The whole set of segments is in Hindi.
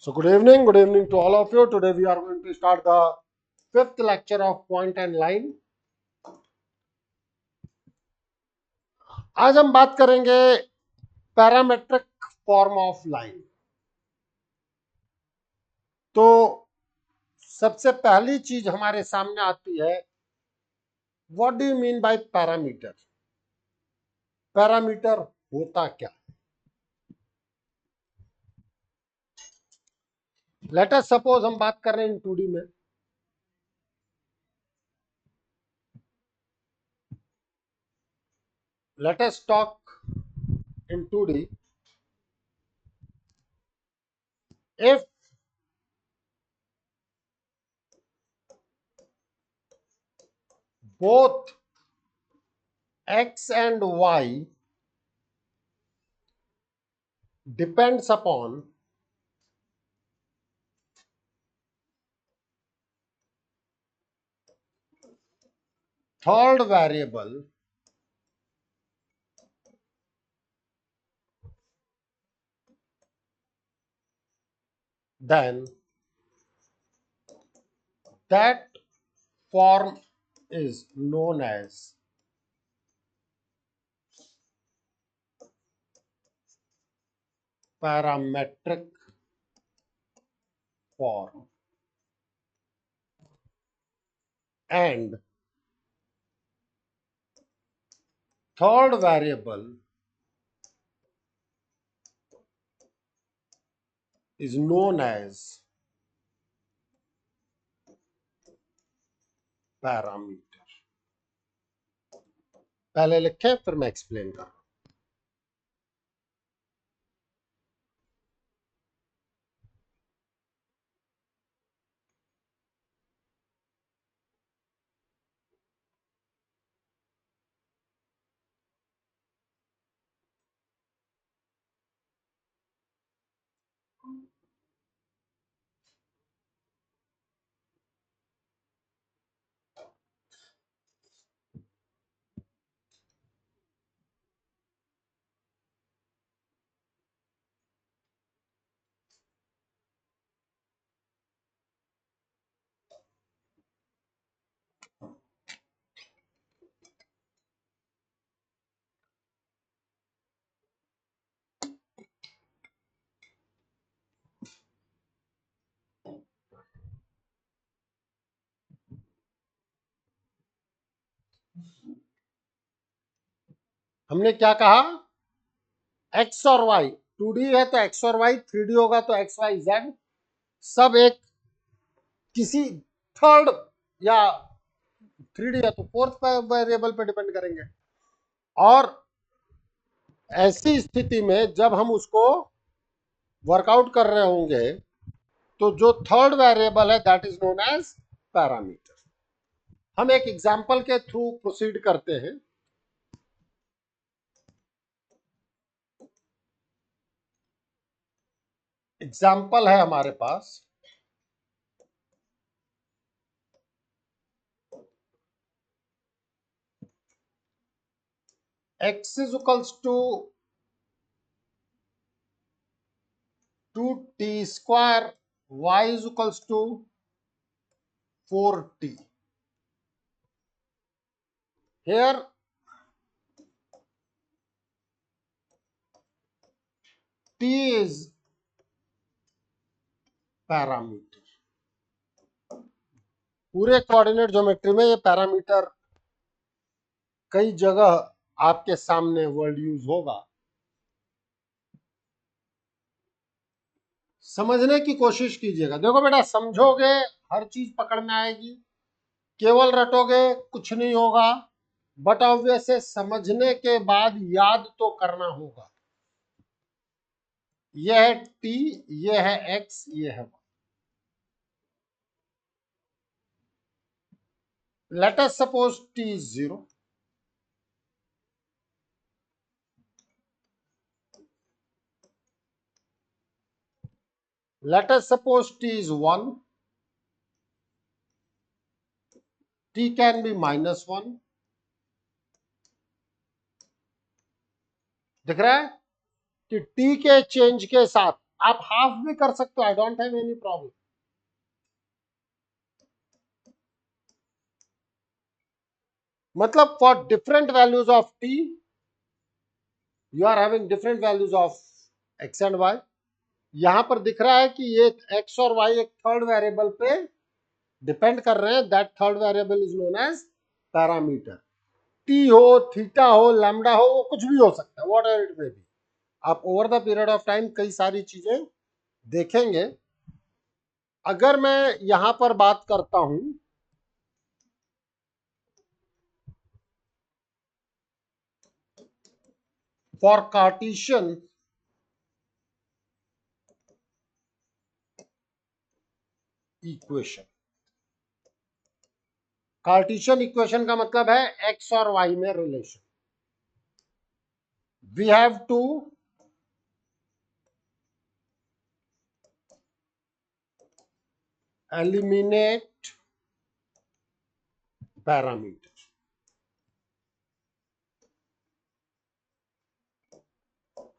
So good evening to all of you. Today we are going to start the fifth lecture of point and line. आज हम बात करेंगे पैरामेट्रिक फॉर्म ऑफ लाइन। तो सबसे पहली चीज हमारे सामने आती है, what do you mean by parameter? Parameter होता क्या? लेट अस सपोज हम बात कर रहे हैं इन 2D में। Let us talk in 2D। If both x and y depends upon third variable, then that form is known as parametric form, and third variable is known as parameter. पहले लिखें फिर मैं एक्सप्लेन करूं। हमने क्या कहा? एक्स और वाई 2D है तो एक्स और वाई, 3D होगा तो एक्स वाई जेड, सब एक किसी थर्ड या 3D है तो फोर्थ वेरिएबल पे डिपेंड करेंगे। और ऐसी स्थिति में जब हम उसको वर्कआउट कर रहे होंगे तो जो थर्ड वेरिएबल है that is known as parameter. हम एक एग्जांपल के थ्रू प्रोसीड करते हैं। एग्जाम्पल है हमारे पास, x is equals to 2t square, y is equals to 4t. Here t is parameter. पूरे कोऑर्डिनेट ज्योमेट्री में ये पैरामीटर कई जगह आपके सामने वर्ड यूज होगा। समझने की कोशिश कीजिएगा। देखो बेटा, समझोगे हर चीज पकड़ में आएगी, केवल रटोगे कुछ नहीं होगा, बट ऑब्वियस है समझने के बाद याद तो करना होगा। यह है t, यह है x, यह है y। Let us suppose t is 0. Let us suppose t is 1. T can be -1. दिख रहा है कि t के चेंज के साथ आप हाफ भी कर सकते हो, I don't have any problem. मतलब for different values of t you are having different values of x and y. यहां पर दिख रहा है कि ये एक्स और वाई एक थर्ड वेरिएबल पे डिपेंड कर रहे हैं, that third variable is known as parameter. T हो, थीटा हो, लैम्डा हो, वो कुछ भी हो सकता है, whatever it may be. आप over the period of time कई सारी चीजें देखेंगे। अगर मैं यहां पर बात करता हूं for Cartesian equation, Cartesian equation का मतलब है एक्स और वाई में relation. We have to eliminate parameter.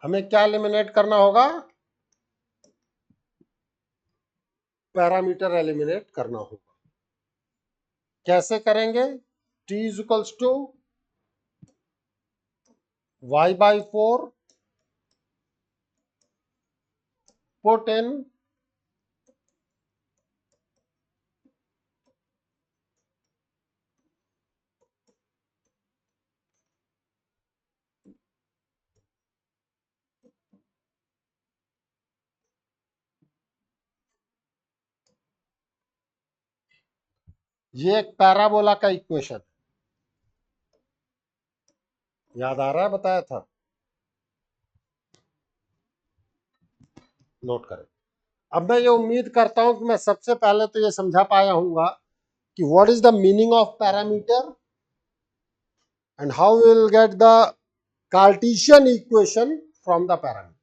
हमें क्या एलिमिनेट करना होगा? पैरामीटर एलिमिनेट करना होगा। कैसे करेंगे? t is equals to y/4 put in ये एक पैराबोला का इक्वेशन, याद आ रहा है? बताया था, नोट करें। अब मैं ये उम्मीद करता हूं कि मैं सबसे पहले तो ये समझा पाया हूंगा कि what is the meaning of parameter and how will get the Cartesian equation from the parameter.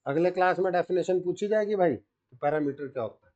अगले क्लास में डेफिनेशन पूछी जाएगी भाई, पैरामीटर क्या होता है।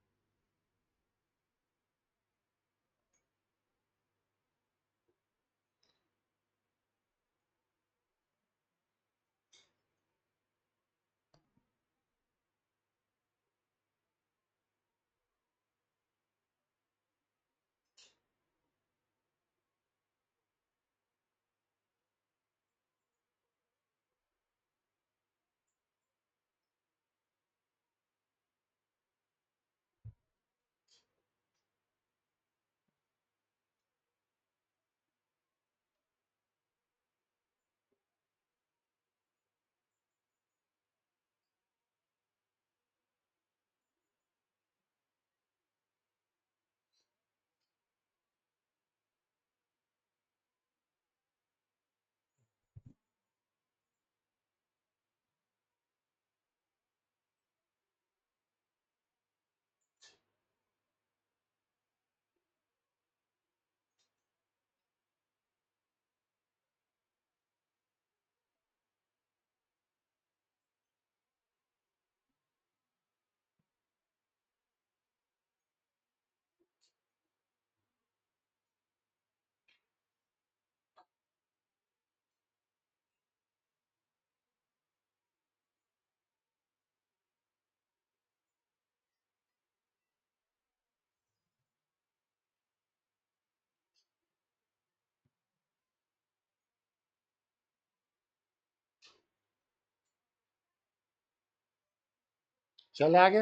चले आगे।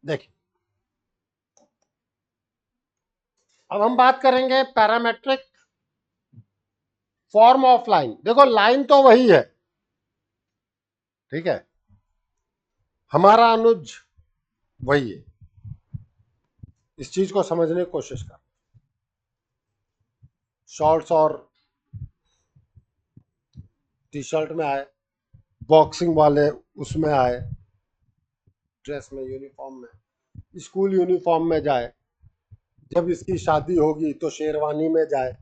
देखिए, अब हम बात करेंगे पैरामेट्रिक फॉर्म ऑफ लाइन। देखो, लाइन तो वही है, ठीक है, हमारा अनुज वही है। इस चीज को समझने की कोशिश कर। शॉर्ट्स और टी शर्ट में आए, बॉक्सिंग वाले उसमें आए, ड्रेस में, यूनिफॉर्म में, स्कूल यूनिफॉर्म में जाए, जब इसकी शादी होगी तो शेरवानी में जाए,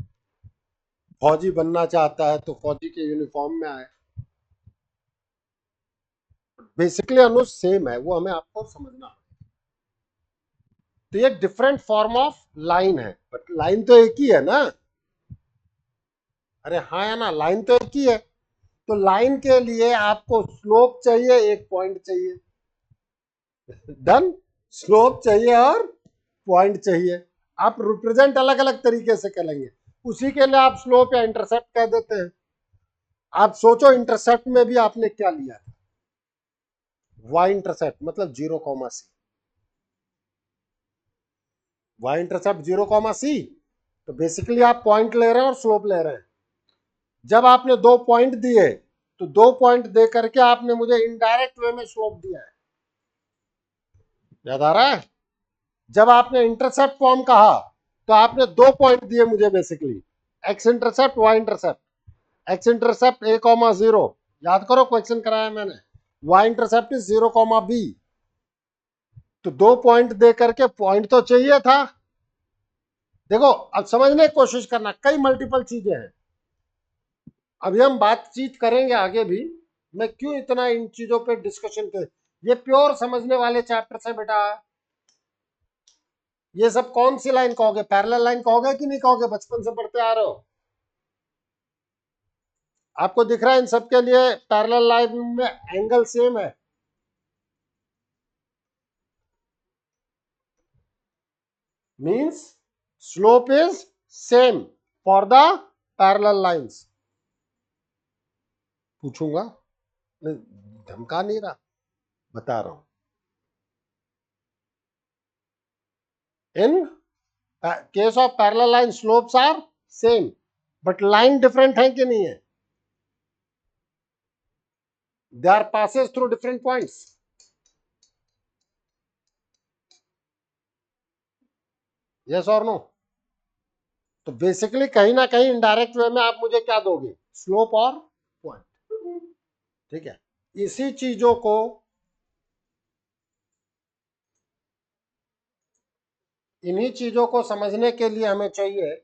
फौजी बनना चाहता है तो फौजी के यूनिफॉर्म में आए। बेसिकली अनुज सेम है, वो हमें आपको समझना है। तो ये डिफरेंट फॉर्म ऑफ लाइन है, बट लाइन तो एक ही है ना। अरे हाँ है ना, लाइन तो एक ही है। तो लाइन के लिए आपको स्लोप चाहिए, एक पॉइंट चाहिए। डन। स्लोप चाहिए और पॉइंट चाहिए। आप रिप्रेजेंट अलग अलग तरीके से करेंगे, उसी के लिए आप स्लोप या इंटरसेप्ट कह देते हैं। आप सोचो इंटरसेप्ट में भी आपने क्या लिया था, वाई इंटरसेप्ट मतलब 0, वाई इंटरसेप्ट 0, तो बेसिकली आप पॉइंट ले रहे हैं और स्लोप ले रहे हैं। जब आपने 2 पॉइंट दिए तो 2 पॉइंट दे करके आपने मुझे इनडायरेक्ट वे में स्लोप दिया है, याद आ रहा है। जब आपने इंटरसेप्ट फॉर्म कहा तो आपने 2 पॉइंट दिए मुझे, basically x intercept y intercept. X intercept a,0, याद करो क्वेश्चन कराया मैंने। Y intercept is 0, b। तो 2 पॉइंट दे करके पॉइंट तो चाहिए था। देखो अब समझने की कोशिश करना, कई मल्टीपल चीजें हैं, अभी हम बातचीत करेंगे आगे भी। मैं क्यों इतना इन चीजों पे डिस्कशन कर, ये प्योर समझने वाले चैप्टर से बेटा। ये सब कौन सी लाइन कहोगे, पैरेलल लाइन कहोगे कि नहीं कहोगे, बचपन से पढ़ते आ रहे हो। आपको दिख रहा है इन सब के लिए पैरेलल लाइन में एंगल सेम है। Means slope is same for the parallel lines. पूछूंगा, धमका नहीं रहा, बता रहा हूं। In case of parallel line slopes are same, but line different है कि नहीं है। They are passes through different points. Yes और नो। तो बेसिकली कहीं ना कहीं इनडायरेक्ट वे में आप मुझे क्या दोगे, स्लोप और पॉइंट। ठीक है, इसी चीजों को इन्हीं चीजों को समझने के लिए हमें चाहिए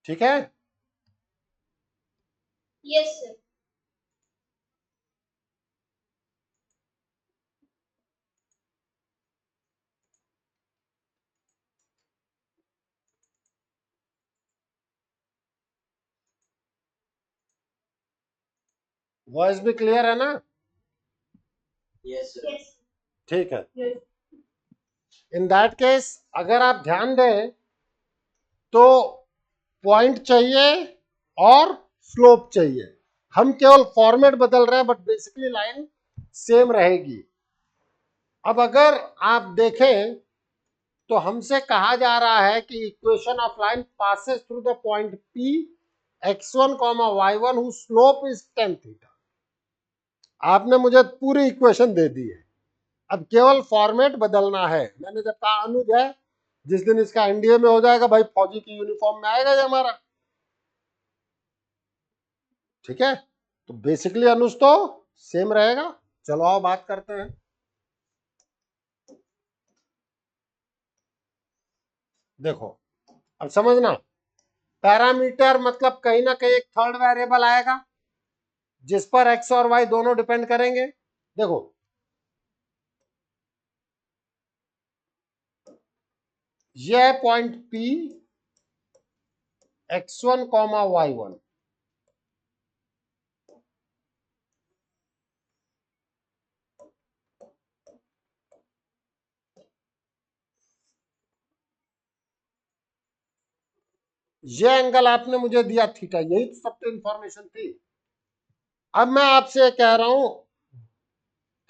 ठीक है। Yes sir. वॉइस भी क्लियर है ना। Yes sir. ठीक है, इन दैट केस अगर आप ध्यान दें तो पॉइंट चाहिए और स्लोप चाहिए। हम केवल फॉर्मेट बदल रहे हैं, बट बेसिकली लाइन सेम रहेगी। अब अगर आप देखें तो हमसे कहा जा रहा है कि equation of line passes through the point P x1, y1 whose slope is tan theta. आपने मुझे पूरी इक्वेशन दे दी है, अब केवल फॉर्मेट बदलना है। मैंने जब कहा अनुज है, जिस दिन इसका एनडीए में हो जाएगा भाई, फौजी की यूनिफॉर्म में आएगा ये हमारा। ठीक है, तो बेसिकली अनुज तो सेम रहेगा। चलो आओ बात करते हैं। देखो अब समझना, पैरामीटर मतलब कहीं ना कहीं एक थर्ड वेरिएबल आएगा जिस पर एक्स और वाई दोनों डिपेंड करेंगे। देखो यह है पॉइंट P x1, y1। ये एंगल आपने मुझे दिया थीटा, यही तो सब तो इंफॉर्मेशन थी। अब मैं आपसे कह रहा हूं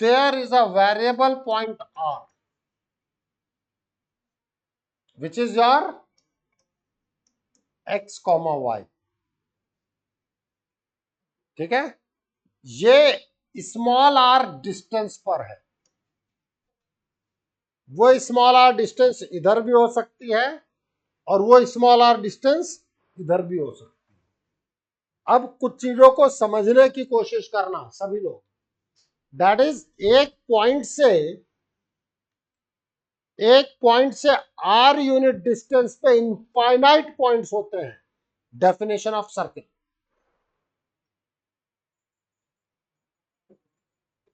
there is a variable point R which is your x, y। ठीक है, ये स्मॉल r डिस्टेंस पर है। वो स्मॉल r डिस्टेंस इधर भी हो सकती है और वो स्मॉल r डिस्टेंस इधर भी हो सकती है। अब कुछ चीजों को समझने की कोशिश करना सभी लोग, दैट इज एक पॉइंट से आर यूनिट डिस्टेंस पे इनफाइनाइट पॉइंट्स होते हैं। डेफिनेशन ऑफ सर्किल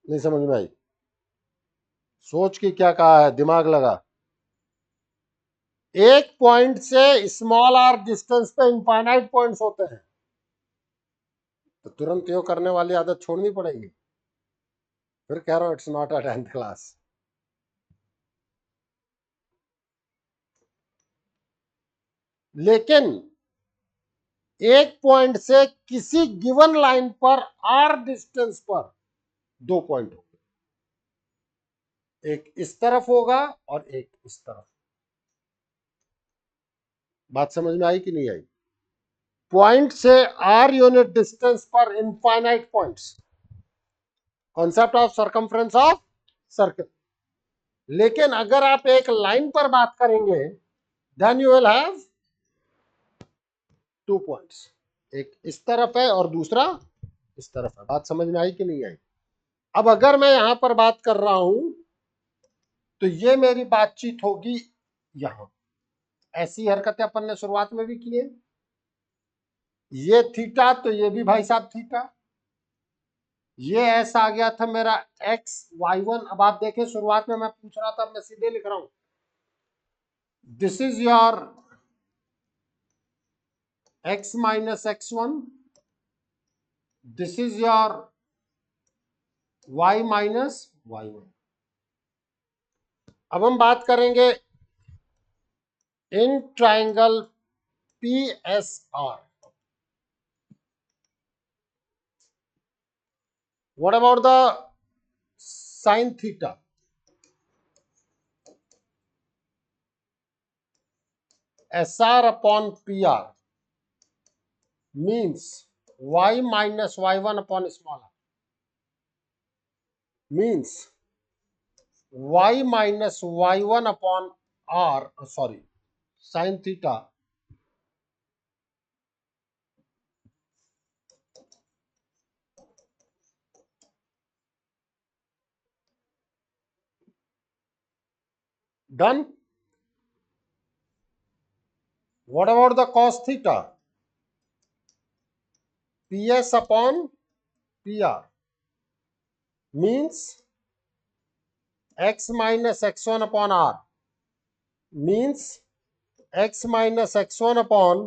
नहीं समझ में आई? सोच की क्या कहा है, दिमाग लगा। एक पॉइंट से स्मॉल आर डिस्टेंस पे इनफाइनाइट पॉइंट्स होते हैं, तो तुरंत यो करने वाली आदत छोड़नी पड़ेगी। फिर कह रहा हूं it's not a 10th class. लेकिन एक पॉइंट से किसी गिवन लाइन पर आर डिस्टेंस पर दो पॉइंट होंगे, एक इस तरफ होगा और एक इस तरफ। बात समझ में आई कि नहीं आई? पॉइंट से आर यूनिट डिस्टेंस पर infinite points, concept of circumference of circle. लेकिन अगर आप एक लाइन पर बात करेंगे, then you will have two points, एक इस तरफ है और दूसरा इस तरफ है। बात समझ में आई कि नहीं आई? अब अगर मैं यहां पर बात कर रहा हूं तो ये मेरी बातचीत होगी यहां। ऐसी हरकतें अपन ने शुरुआत में भी की है। ये थीटा तो ये भी भाई साहब थीटा। ये ऐसा आ गया था मेरा एक्स y1। अब आप देखें शुरुआत में मैं पूछ रहा था, मैं सीधे लिख रहा हूं, this is your x minus x1, this is your y minus y1। अब हम बात करेंगे in triangle PSR। What about the sine theta? SR upon PR means y minus y1 upon small r, means y minus y1 upon r, sorry, sin theta done. What about the cos theta? PS upon PR means x minus x1 upon r, means x minus x1 upon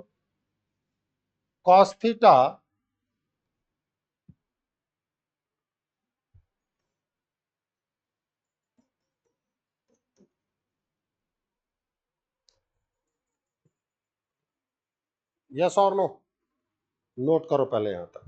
cos theta yes or no? Note करो पहले यहां तक।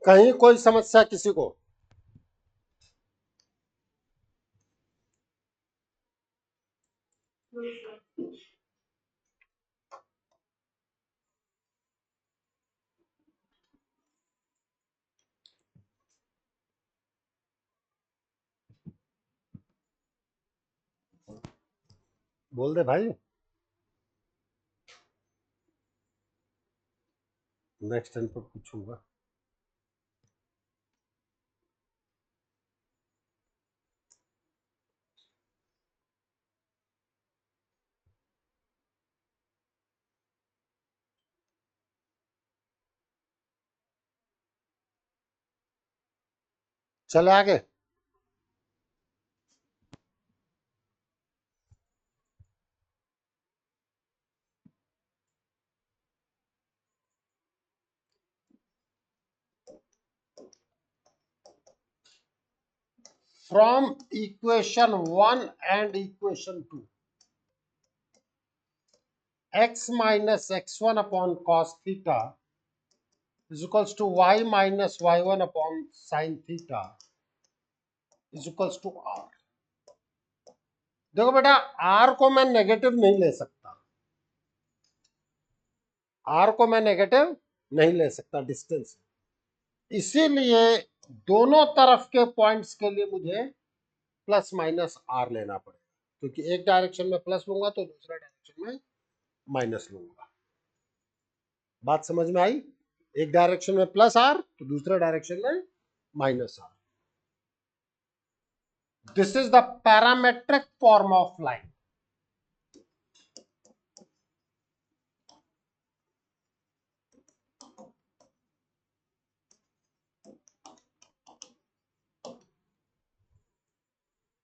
कहीं कोई समस्या किसी को? बोल दे भाई, नेक्स्ट टाइम पर पूछूंगा। चले आगे। From equation 1 and equation 2, x minus x1 upon cos theta is equals to y minus y1 upon sin theta is equals to r। देखो बेटा, r को मैं नेगेटिव नहीं ले सकता, r को मैं नेगेटिव नहीं ले सकता डिस्टेंस, इसीलिए दोनों तरफ के पॉइंट्स के लिए मुझे प्लस माइनस आर लेना पड़ेगा, क्योंकि एक डायरेक्शन में प्लस लूंगा तो दूसरा डायरेक्शन में माइनस लूंगा। बात समझ में आई? एक डायरेक्शन में प्लस आर तो दूसरे डायरेक्शन में minus r. This is the parametric form of line.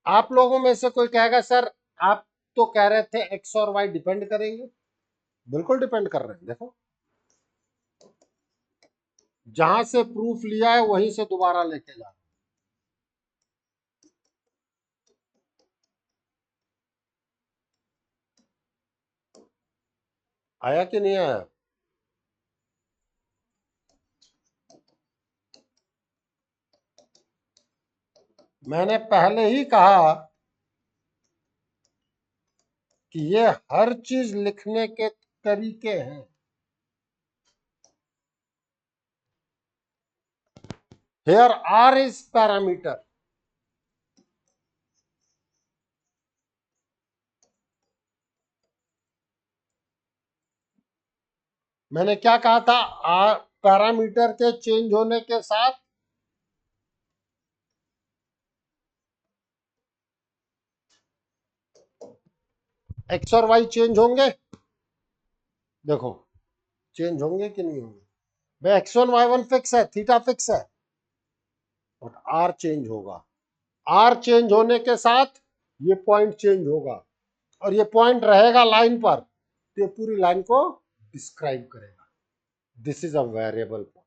आप लोगों में से कोई कहेगा सर आप तो कह रहे थे एक्स और वाई डिपेंड करेंगे। बिल्कुल डिपेंड कर रहे हैं। देखो, जहां से प्रूफ लिया है वहीं से दोबारा लेके जा। आया कि नहीं आया? मैंने पहले ही कहा कि ये हर चीज लिखने के तरीके हैं। Here R is parameter। मैंने क्या कहा था? पैरामीटर के चेंज होने के साथ एक्स और वाई चेंज होंगे। देखो, चेंज होंगे कि नहीं होंगे? भाई x1 y1 फिक्स है, थीटा फिक्स है, और आर चेंज होगा। आर चेंज होने के साथ ये पॉइंट चेंज होगा, और ये पॉइंट रहेगा लाइन पर, तो ये पूरी लाइन को डिस्क्राइब करेगा। This is a variable point.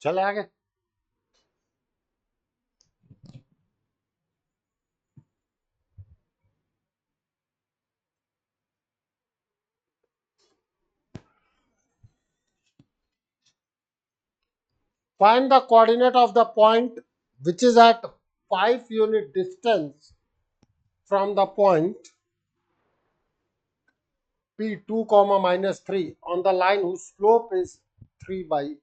चले आगे। Find the coordinate of the point which is at 5 unit distance from the point P2, -3 on the line whose slope is 3/4.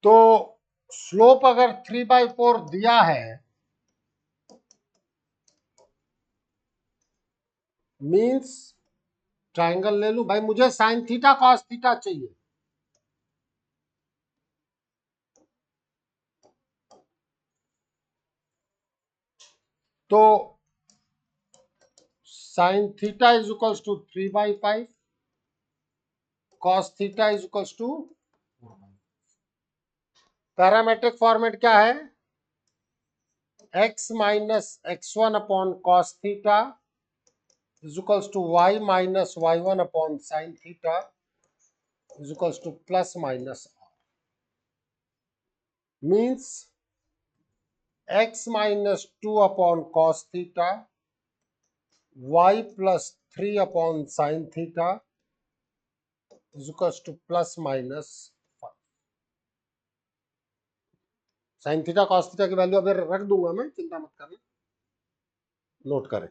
तो स्लोप अगर 3/4 दिया है, मीन्स ट्राइंगल ले लूं भाई, मुझे साइन थीटा कॉस थीटा चाहिए। तो sine theta is equals to 3/5, cos theta is equals to, parametric format क्या है, x minus x1 upon cos theta is equals to y minus y1 upon sine theta is equals to plus minus r, means x minus 2 upon cos theta, y plus 3 upon sine theta is equals to plus minus 5। Sine theta cos theta की वैल्यू अभी रख दूंगा मैं, चिंता मत करना, नोट करें।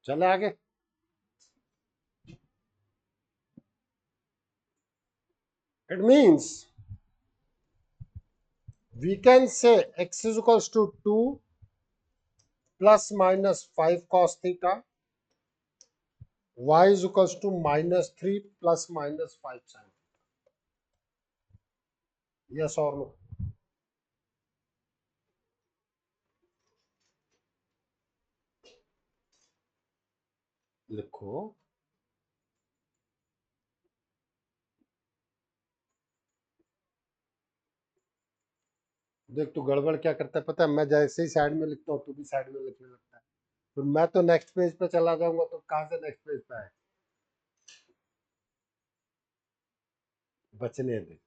चले आगे। It means we can say x is equals to 2 plus minus 5 cos theta, y is equals to minus 3 plus minus 5 sin. Yes or no? लिखो। देख तू गड़बड़ क्या करता है पता है, मैं जैसे ही साइड में लिखता हूँ तू भी साइड में लिखने लगता है, तो मैं तो नेक्स्ट पेज पे चला जाऊंगा, तो कहां से नेक्स्ट पेज पे है, बचने दे,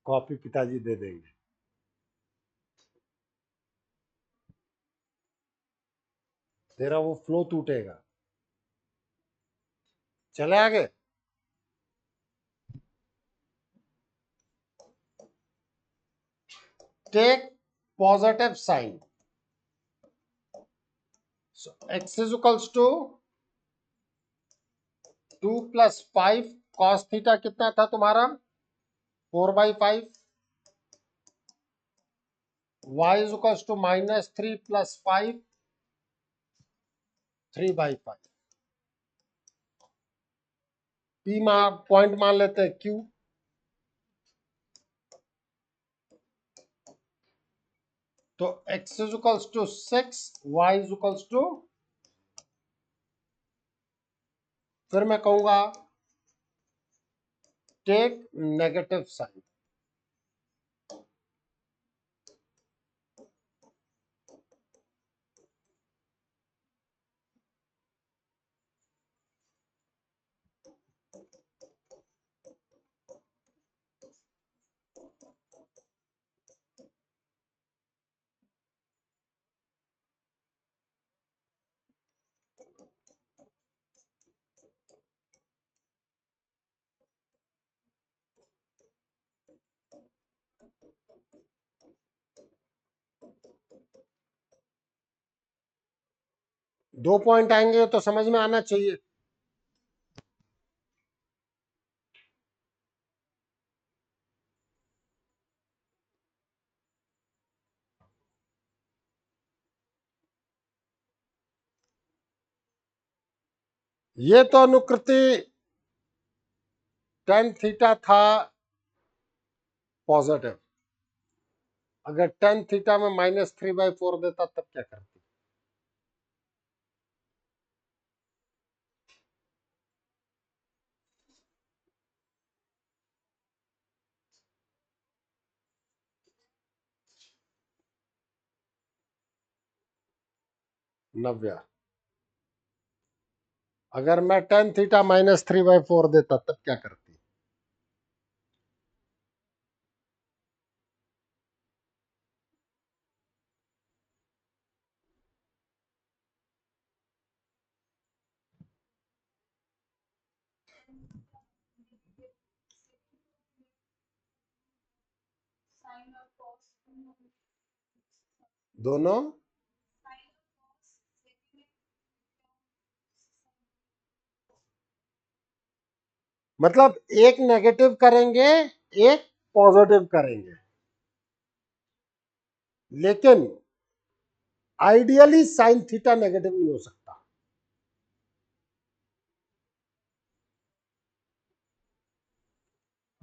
कॉपी पिताजी दे देंगे, तेरा वो फ्लो टूटेगा। चले आगे। Take positive sign, so x is equals to 2 plus 5 cos theta कितना था तुम्हारा, 4/5, y is equals to minus 3 plus 5, 3/5, p point मान लेते हैं q, तो x is equals to 6, y is equals to, फिर मैं कहूंगा टेक नेगेटिव साइन, दो पॉइंट आएंगे तो समझ में आना चाहिए। ये तो अनुकृति टेन थीटा था पॉजिटिव, अगर टेन थीटा में -3/4 देता तब क्या करती? नव्या, अगर मैं टेन थीटा -3/4 देता तब क्या करती? दोनों मतलब एक नेगेटिव करेंगे, एक पॉजिटिव करेंगे, लेकिन आइडियली साइन थीटा नेगेटिव नहीं हो सकता।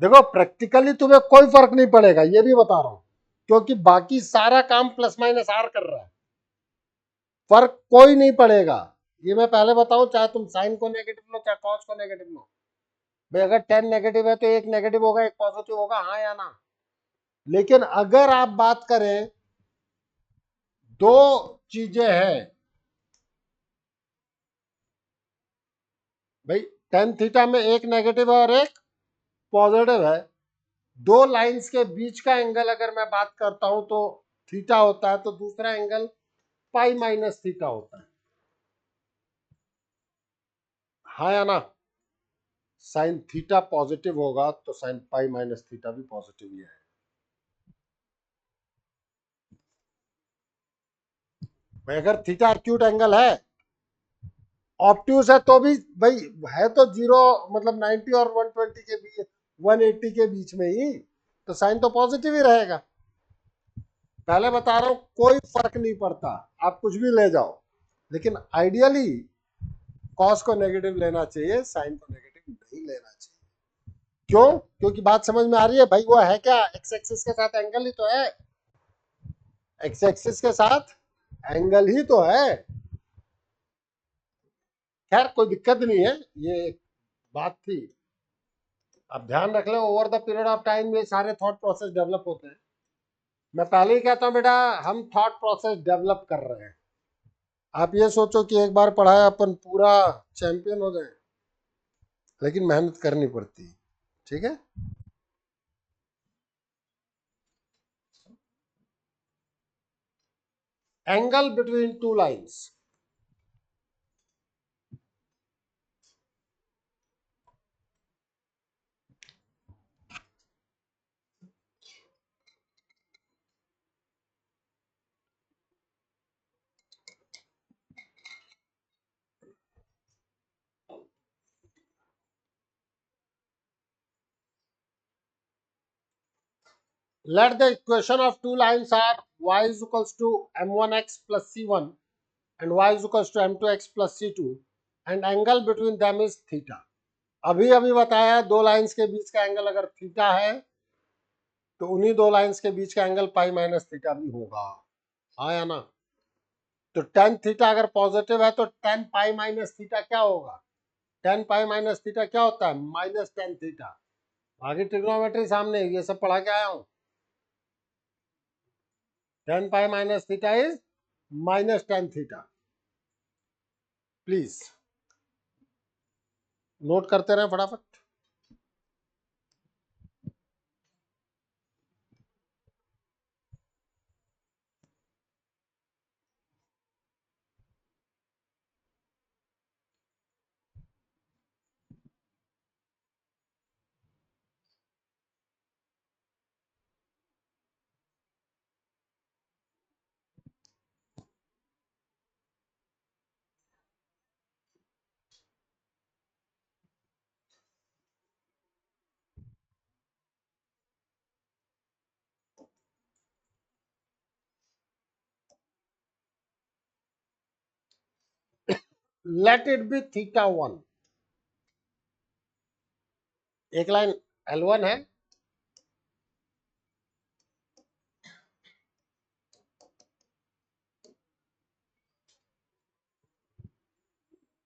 देखो प्रैक्टिकली तुम्हें कोई फर्क नहीं पड़ेगा, ये भी बता रहा हूं, क्योंकि बाकी सारा काम प्लस माइनस आर कर रहा है, फर्क कोई नहीं पड़ेगा। ये मैं पहले बताऊं, चाहे तुम साइन को नेगेटिव लो चाहे कॉस को नेगेटिव लो, भाई अगर टेन नेगेटिव है तो एक नेगेटिव होगा एक पॉजिटिव होगा, हाँ या ना। लेकिन अगर आप बात करें, दो चीजें हैं भाई, टेन थीटा में एक नेगेटिव है और एक पॉजिटिव है, दो लाइंस के बीच का एंगल अगर मैं बात करता हूं तो थीटा होता है, तो दूसरा एंगल पाई माइनस थीटा होता है, हाँ या ना। साइन थीटा पॉजिटिव होगा तो साइन पाई माइनस थीटा भी पॉजिटिव ही है। भाई अगर थीटा एक्यूट एंगल है, ऑप्ट्यूज है तो भी भाई है तो जीरो, मतलब 90 और 120 के बीच, 180 के बीच में ही, तो साइन तो पॉजिटिव ही रहेगा। पहले बता रहा हूं कोई फर्क नहीं पड़ता, आप कुछ भी ले जाओ, लेकिन आइडियली कॉस को नेगेटिव लेना चाहिए, साइन को नेगेटिव नहीं लेना चाहिए। क्यों? क्योंकि बात समझ में आ रही है भाई, वो है क्या, एक्स एक्सिस के साथ एंगल ही तो है, एक्स एक्सिस के साथ एंगल ही तो है। खैर कोई दिक्कत नहीं है, ये एक बात थी। अब ध्यान रख लो, over the period of time ये सारे थॉट प्रोसेस डेवलप होते हैं। मैं पहले ही कहता हूं बेटा, हम थॉट प्रोसेस डेवलप कर रहे हैं। आप ये सोचो कि एक बार पढ़ाया अपन पूरा चैंपियन हो जाए, लेकिन मेहनत करनी पड़ती है, ठीक है। Angle between two lines, let the equation of two lines are y is equals to m1x plus c1 and y is equals to m2x plus c2 and angle between them is theta। अभी अभी बताया, दो लाइंस के बीच का एंगल अगर थीटा है तो उन्हीं दो लाइंस के बीच का एंगल पाई माइनस थीटा भी होगा, हाँ या ना। तो टेन थीटा अगर पॉजिटिव है तो टेन पाई माइनस थीटा क्या होगा, टेन पाई माइनस थीटा क्या होता है, माइनस टेन थीटा। आगे ट्रिग्नोमेट्री सामने, ये सब पढ़ा के आया हूं। Ten pi minus theta is minus tan theta. Please note करते रहें फटाफट। let it be θ1. एक लाइन L1 है,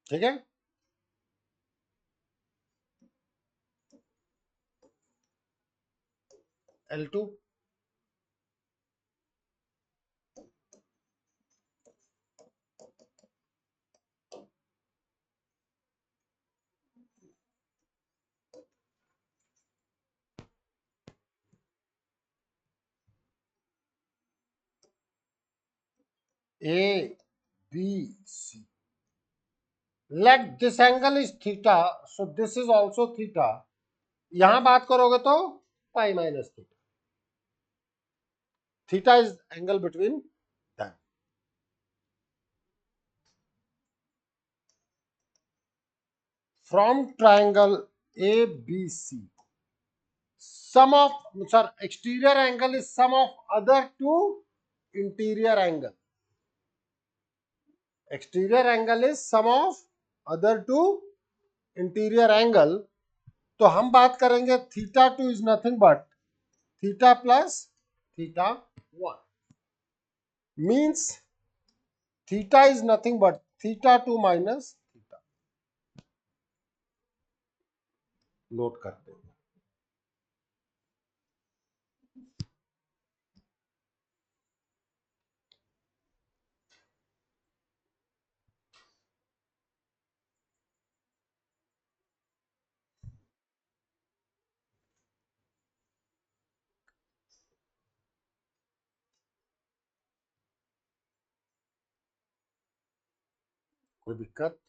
ठीक है, L2, A, B, C. Let this angle is theta, so this is also theta. यहां बात करोगे तो pi minus theta. Theta is angle between them. From triangle ABC, sum of, sir, exterior angle is sum of other two interior angle. Exterior angle is sum of other two interior angle. तो हम बात करेंगे θ2 is nothing but theta plus θ1. Means theta is nothing but θ2 minus theta. Note करते हैं. कोई दिक्कत?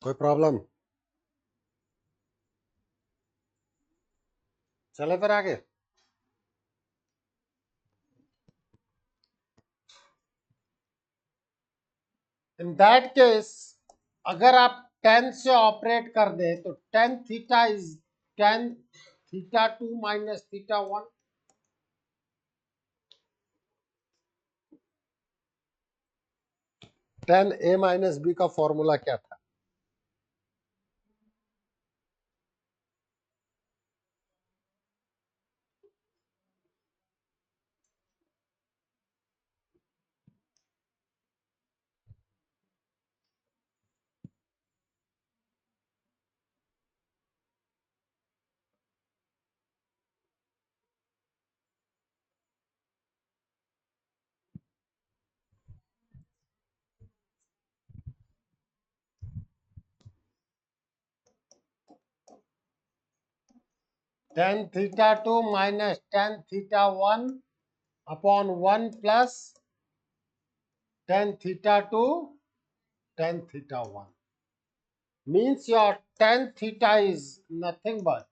कोई प्रॉब्लम? चले फिर आगे. इन दैट केस अगर आप tan से ऑपरेट कर दे तो tan theta is tan θ2 minus θ1. tan A minus B का फॉर्मूला क्या था? tan θ2 minus tan θ1 upon 1 plus tan θ2 tan θ1. Means your tan theta is nothing but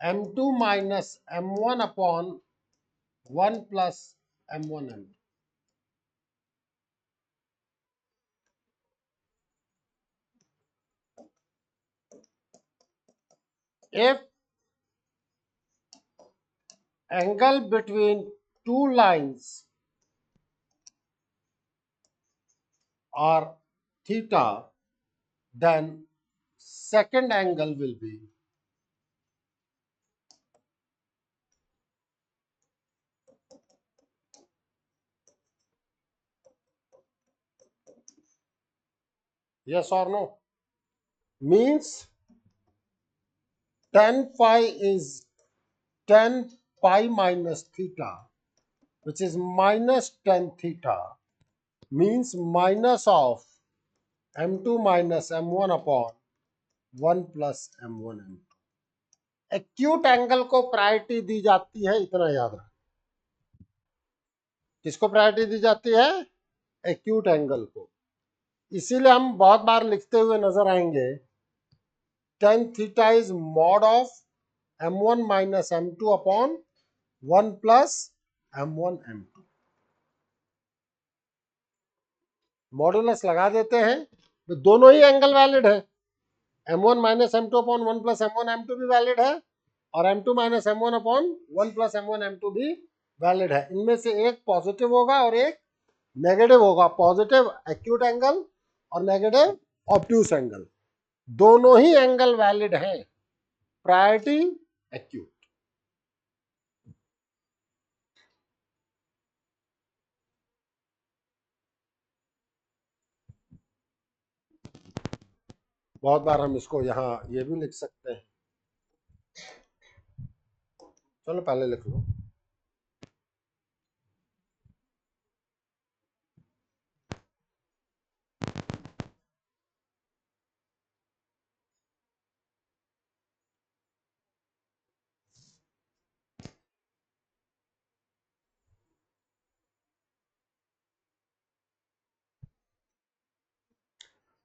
m2 minus m1 upon 1 plus m1 m2. If angle between two lines are theta, then second angle will be yes or no. Means tan phi is tan pi minus theta, which is minus tan theta, means minus of m2 minus m1 upon 1 plus m1 m2. Acute angle को प्रायोरिटी दी जाती है, इतना याद रखना। किसको प्रायोरिटी दी जाती है? एक्यूट एंगल को। इसीलिए हम बहुत बार लिखते हुए नजर आएंगे tan theta is mod of m1 minus m2 upon 1 plus m1 m2। Modulus लगा देते हैं तो दोनों ही एंगल वैलिड है। m1 minus m2 upon 1 plus m1 m2 भी वैलिड है और m2 minus m1 upon 1 plus m1 m2 भी वैलिड है। इनमें से एक पॉजिटिव होगा और एक नेगेटिव होगा। पॉजिटिव एक्यूट एंगल और नेगेटिव ऑब्ट्यूस एंगल, दोनों ही एंगल वैलिड है। Priority acute. बहुत बार हम इसको यहाँ ये भी लिख सकते हैं। चलो पहले लिख लो।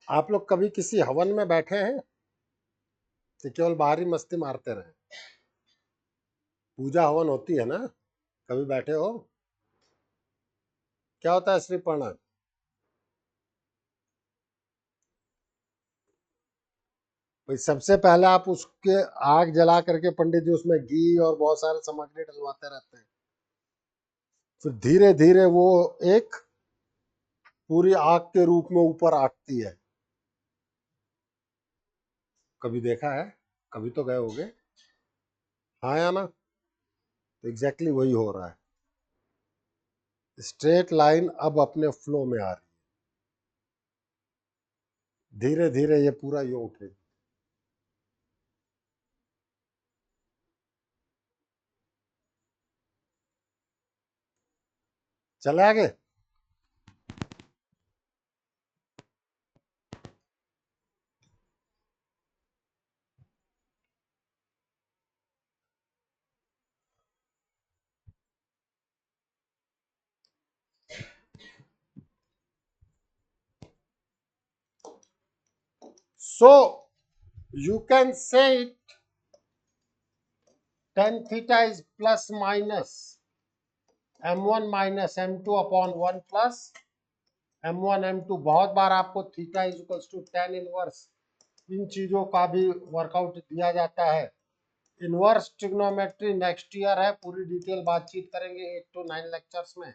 आप लोग कभी किसी हवन में बैठे हैं कि केवल बाहरी मस्ती मारते रहे? पूजा हवन होती है ना, कभी बैठे हो? क्या होता है श्री पर्ण? भाई सबसे पहले आप उसके आग जला करके पंडित जी उसमें घी और बहुत सारे सामग्री डलवाते रहते हैं। फिर धीरे धीरे वो एक पूरी आग के रूप में ऊपर आती है। कभी देखा है? कभी तो गए होगे, हाँ या ना? तो एग्जैक्टली वही हो रहा है। स्ट्रेट लाइन अब अपने फ्लो में आ रही है, धीरे धीरे ये पूरा ये उठेगी। चले आगे। So you can say it, tan theta is plus minus m1 minus m2 upon 1 plus m1 m2। बहुत बार आपको theta is equals to tan inverse इन चीजों का भी वर्कआउट दिया जाता है। इनवर्स ट्रिग्नोमेट्री नेक्स्ट ईयर है, पूरी डिटेल बातचीत करेंगे 8 to 9 लेक्चर्स में।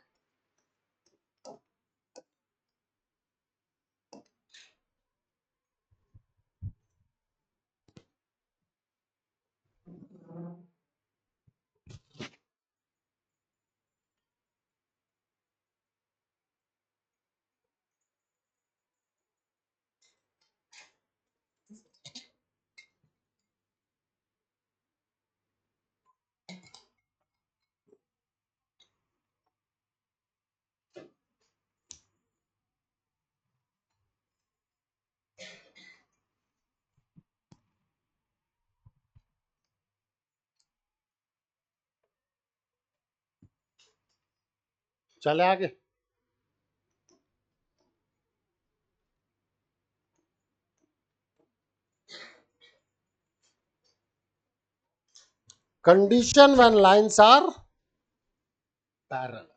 चले आगे। Condition when lines are parallel.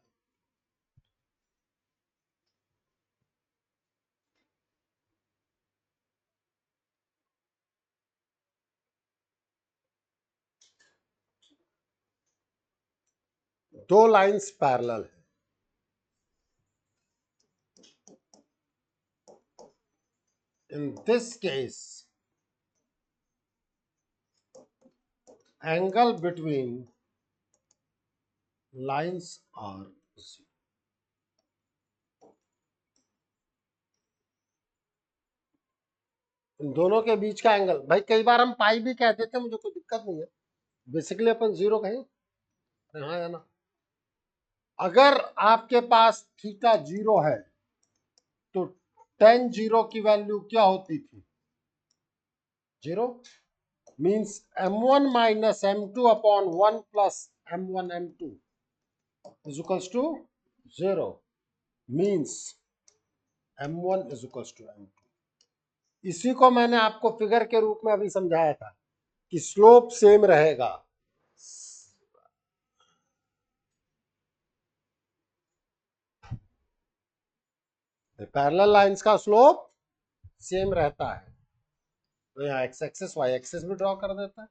दो लाइंस पैरेलल है, in this case angle between lines are zero। इन दोनों के बीच का एंगल, भाई कई बार हम पाई भी कह देते हैं, मुझे कोई दिक्कत नहीं है, बेसिकली अपन जीरो कहें। हाँ या ना? अगर आपके पास थीटा जीरो है तो टेन जीरो की वैल्यू क्या होती थी? Zero. Means m1 minus m2 upon 1 plus m1 m2 is equals to 0. Means m1 is equals to m2. इसी को मैंने आपको फिगर के रूप में अभी समझाया था कि स्लोप सेम रहेगा। पैरेलल लाइंस का स्लोप सेम रहता है। तो यहाँ एक्स एक्सिस वाई एक्सिस भी ड्रॉ कर देता है।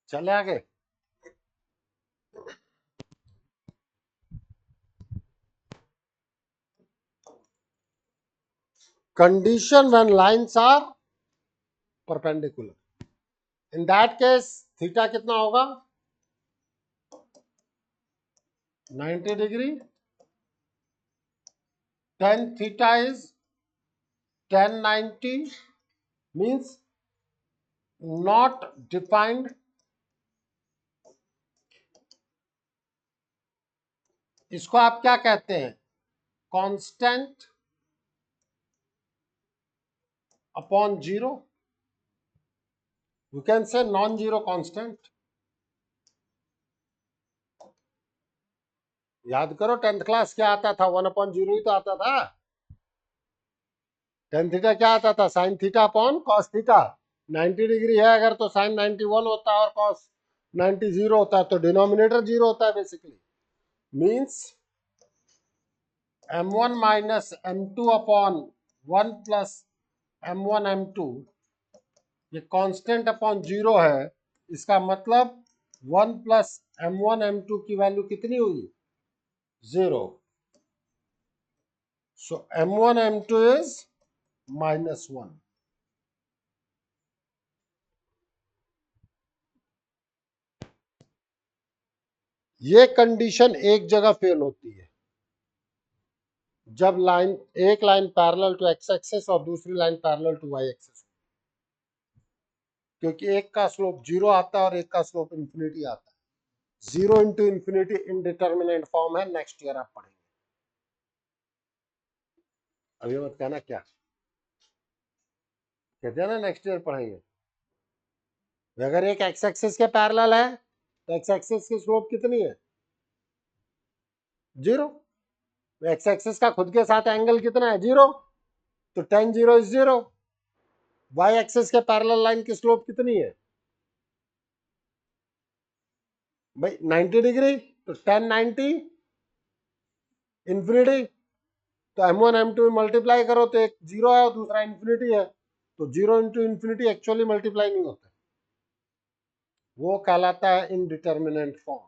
चले आगे। Condition when lines are perpendicular, in that case theta कितना होगा? 90 degree. tan theta is tan 90 means not defined। इसको आप क्या कहते हैं? Constant upon zero, you can say non zero constant. याद करो 10th क्लास क्या आता था? 1 अपॉन जीरो ही तो आता था। tan थीटा क्या आता था? Sine theta upon cos theta. 90 degree है अगर तो साइन 91 होता है और कॉस 90 जीरो होता है, तो डिनोमिनेटर जीरो होता है basically. Means m1 minus m2 upon 1 plus m1 m2 ये कांस्टेंट अपॉन जीरो है। इसका मतलब 1 प्लस m1 m2 की वैल्यू कितनी हुई? Zero. So m1 m2 is -1। ये कंडीशन एक जगह फेल होती है, जब लाइन एक line parallel to x axis और दूसरी line parallel to y axis, क्योंकि एक का स्लोप जीरो आता है और एक का स्लोप इंफिनिटी आता है। Zero into infinity indeterminate form है, नेक्स्ट ईयर आप पढ़ेंगे। अभी मत कहना क्या कहते हैं ना, नेक्स्ट ईयर पढ़ेंगे। अगर एक एक्स एक्सिस के पैरेलल है तो एक्स एक्सिस की स्लोप कितनी है? जीरो। एक्स एक्सिस का खुद के साथ एंगल कितना है? जीरो। तो tan zero is zero. Y axis के पैरेलल लाइन की स्लोप कितनी है भाई? 90 डिग्री। तो tan 90 इंफिनिटी। तो m1 m2 मल्टीप्लाई करो तो एक जीरो है और दूसरा इंफिनिटी है, तो zero into infinity actually multiply नहीं होता, वो कहलाता है इनडिटर्मिनेंट फॉर्म।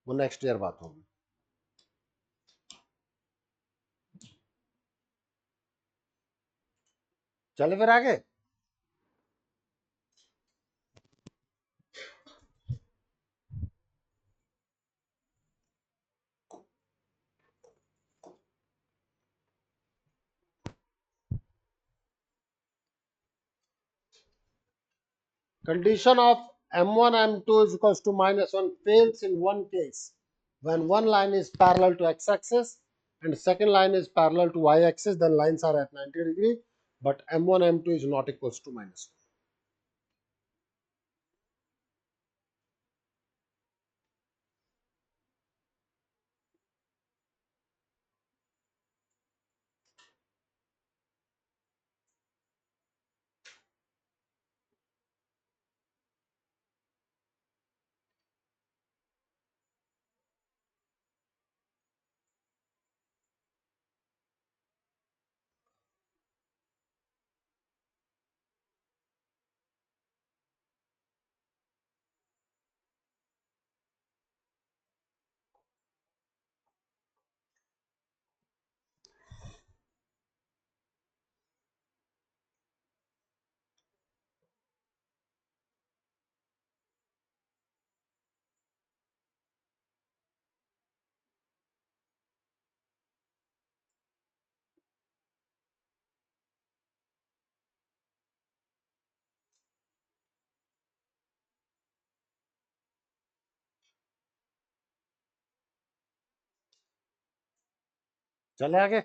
वो नेक्स्ट ईयर बात होगी। चले फिर आगे। Condition of m1 m2 is equals to -1 fails in one case, when one line is parallel to x-axis and second line is parallel to y-axis, then lines are at 90 degree, but m1 m2 is not equals to -1. चले आगे।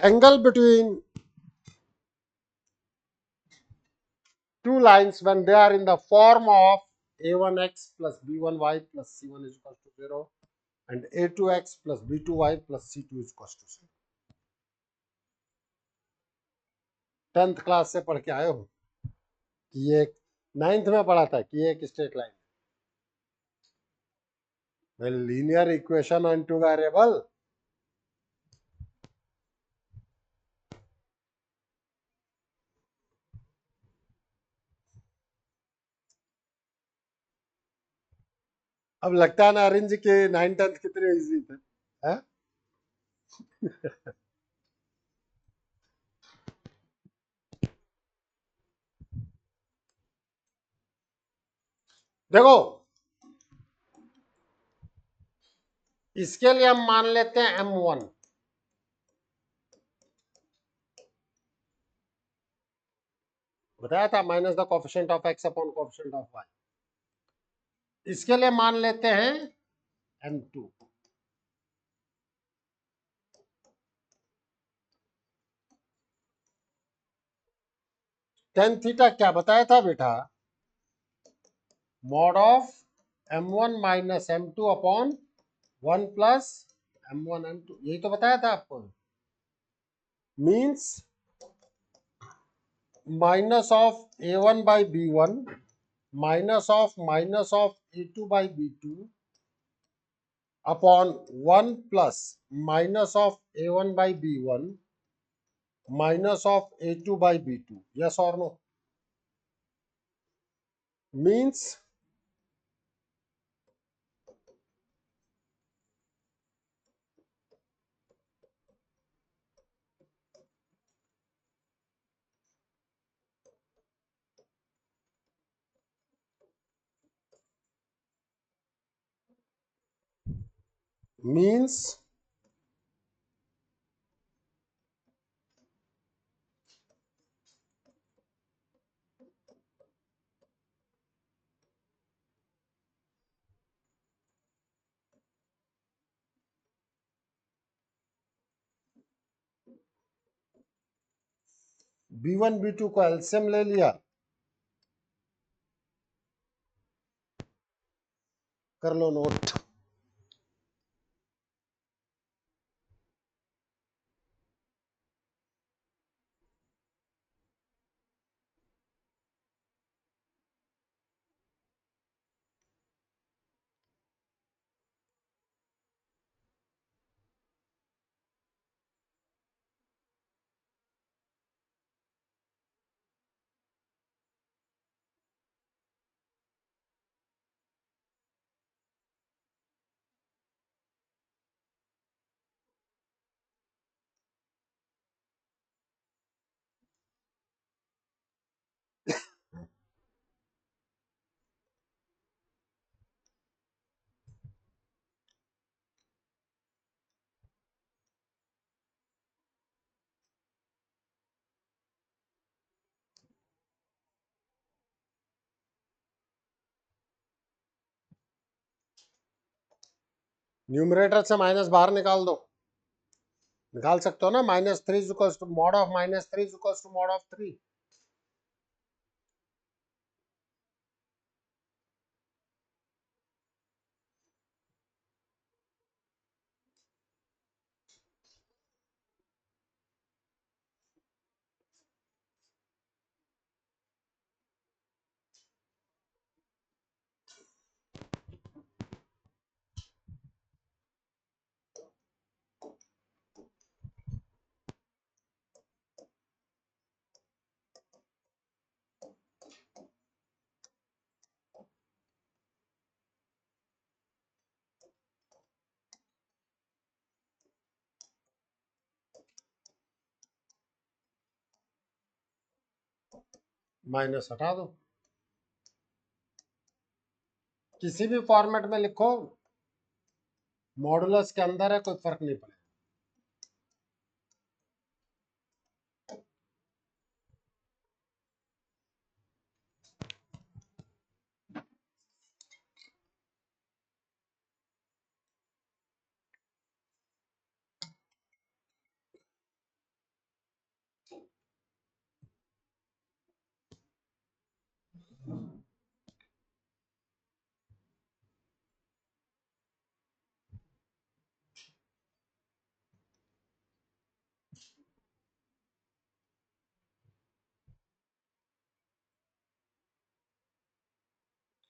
Angle between two lines when they are in the form of a1x plus b1y plus c1 is equal to 0 and a2x plus b2y plus c2 is equal to 0। 10th class से पढ़ के आए हो कि ये 9th में पढ़ा था कि ये एक स्ट्रेट लाइन है, linear equation on two variable. अब लगता है ना अरेंज के 9 10th कितने इजी थे, है? देखो इसके लिए हम मान लेते हैं m1, बताया था minus the coefficient of x upon coefficient of y। इसके लिए मान लेते हैं m2। टेन थीटा क्या बताया था बेटा, mod of m1 minus m2 upon 1 plus m1 m2, यही तो बताया था आपको। Means minus of a1 by b1 minus of a2 by b2 upon 1 plus minus of a1 by b1 minus of a2 by b2। Yes और no? Means means b1 b2 को एलसीएम ले लिया, कर लो नोट। न्यूमरेटर से माइनस बाहर निकाल दो, निकाल सकते हो ना। -3 is equals to mod of -3 is equals to mod of 3। Minus हटा दो, किसी भी फॉर्मेट में लिखो। मॉडुलस के अंदर है, कोई फर्क नहीं पड़ेगा।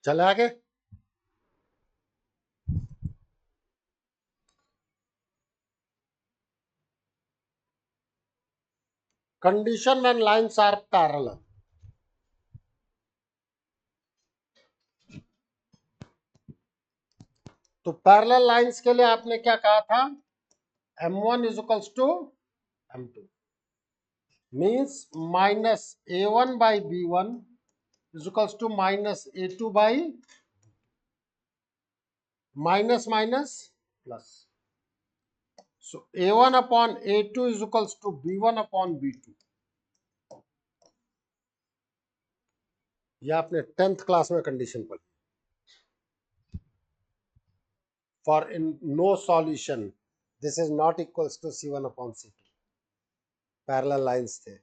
चले आगे। Condition when lines are parallel. तो पैरेलल लाइंस के लिए आपने क्या कहा था, m1 is equals to m2, means minus a1 by b1 is equals to minus a2 by minus minus plus. So a1 upon a2 is equals to b1 upon b2। ये आपने 10th क्लास में कंडीशन पढ़ी। For in no solution this is not equals to c1 upon c2। Parallel lines थे,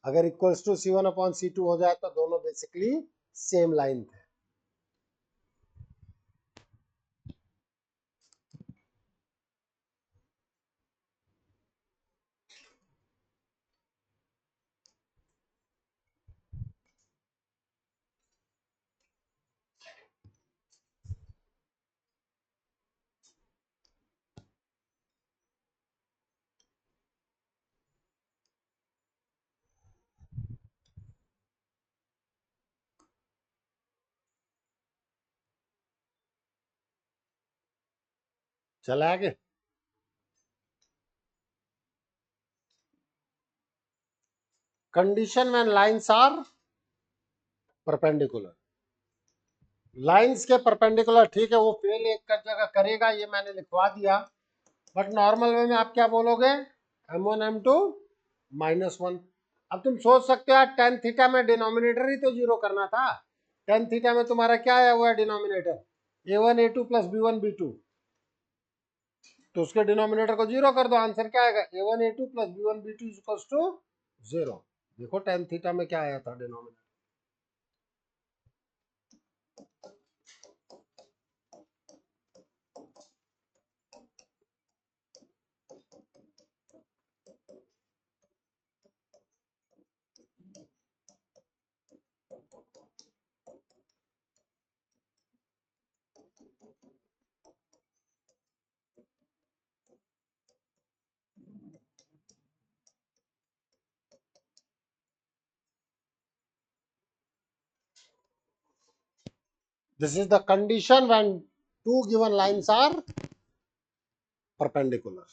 अगर equals to c1 upon c2 हो जाए तो दोनों बेसिकली सेम लाइन थे। चले आगे। Condition when lines are perpendicular. Lines के परपेंडिकुलर, ठीक है, वो फेल एक कर जगह करेगा, ये मैंने लिखवा दिया, बट नॉर्मल वे में आप क्या बोलोगे, m1 m2 -1। अब तुम सोच सकते हो यार टेन थीटा में डिनोमिनेटर ही तो जीरो करना था। टेन थीटा में तुम्हारा क्या आया हुआ है denominator, a1 a2 plus b1 b2, तो उसके डिनोमिनेटर को जीरो कर दो, आंसर क्या आएगा, a1 a2 plus b1 b2 equals to 0। देखो टेन थीटा में क्या आया था denominator. This is the condition when two given lines are perpendicular.